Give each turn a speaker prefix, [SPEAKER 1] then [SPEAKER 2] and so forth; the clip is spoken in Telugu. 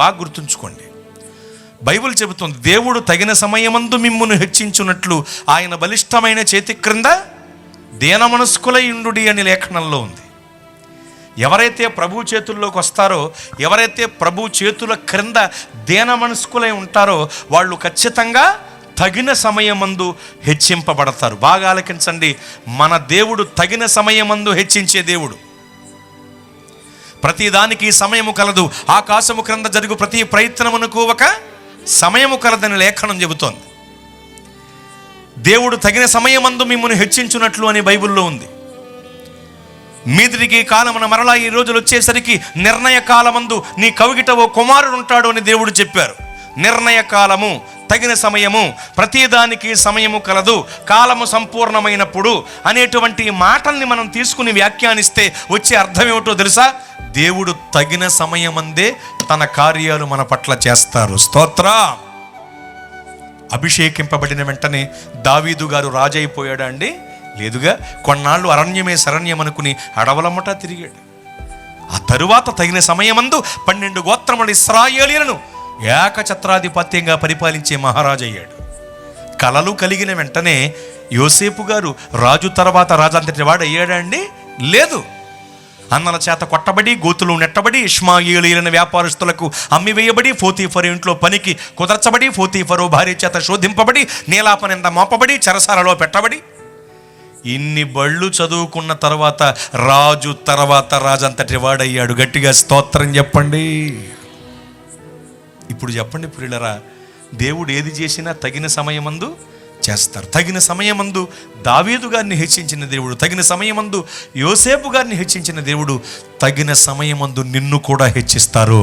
[SPEAKER 1] బాగా గుర్తుంచుకోండి. బైబిల్ చెబుతుంది, దేవుడు తగిన సమయమందు మిమ్మును హెచ్చించున్నట్లు ఆయన బలిష్టమైన చేతి క్రింద దీన మనస్కులై ఉండుడి అని లేఖనంలో ఉంది. ఎవరైతే ప్రభు చేతుల్లోకి వస్తారో, ఎవరైతే ప్రభు చేతుల క్రింద దీన మనస్కులై ఉంటారో వాళ్ళు ఖచ్చితంగా తగిన సమయమందు హెచ్చింపబడతారు. బాగా ఆలకించండి, మన దేవుడు తగిన సమయమందు హెచ్చించే దేవుడు. ప్రతిదానికి సమయము కలదు, ఆకాశము క్రింద జరుగు ప్రతి ప్రయత్నమునకు ఒక సమయము కలదని లేఖనం చెబుతోంది. దేవుడు తగిన సమయమందు మిమ్మల్ని హెచ్చించున్నట్లు అని బైబిల్లో ఉంది. మీదిరికి కాలమున మరలా ఈ రోజులు వచ్చేసరికి నిర్ణయ కాలమందు నీ కవిగిట ఓ కుమారుడు ఉంటాడు అని దేవుడు చెప్పారు. నిర్ణయ కాలము, తగిన సమయము, ప్రతిదానికి సమయము కలదు, కాలము సంపూర్ణమైనప్పుడు అనేటువంటి మాటల్ని మనం తీసుకుని వ్యాఖ్యానిస్తే వచ్చే అర్థం ఏమిటో తెలుసా? దేవుడు తగిన సమయమందే తన కార్యాలు మన పట్ల చేస్తారు. స్తోత్రం. అభిషేకింపబడిన వెంటనే దావీదు గారు రాజు అయిపోయాడా అండి? లేదుగా. కొన్నాళ్ళు అరణ్యమే శరణ్యం అనుకుని అడవులమ్మట తిరిగాడు. ఆ తరువాత తగిన సమయమందు 12 గోత్రముల ఇశ్రాయేలీయులను ఏకఛత్రాధిపత్యంగా పరిపాలించే మహారాజు అయ్యాడు. కలలు కలిగిన వెంటనే యోసేపు గారు రాజు తర్వాత రాజంతటి వాడు అయ్యాడా అండి? లేదు. అన్నల చేత కొట్టబడి, గోతులు నెట్టబడి, ఇష్మాయేలీయులైన వ్యాపారస్తులకు అమ్మివేయబడి, పోతీఫరు ఇంట్లో పనికి కుదర్చబడి, పోతీఫరు భార్య చేత శోధింపబడి, నీలాపనింద మోపబడి, చెరసాలలో పెట్టబడి, ఇన్ని బళ్ళు చదువుకున్న తర్వాత రాజు తర్వాత రాజంతటి వాడయ్యాడు. గట్టిగా స్తోత్రం చెప్పండి. ఇప్పుడు చెప్పండి ప్రియులరా, దేవుడు ఏది చేసినా తగిన సమయమందు చేస్తారు. తగిన సమయమందు దావీదు గారిని హెచ్చించిన దేవుడు, తగిన సమయమందు యోసేపు గారిని హెచ్చించిన దేవుడు, తగిన సమయమందు నిన్ను కూడా హెచ్చిస్తారు.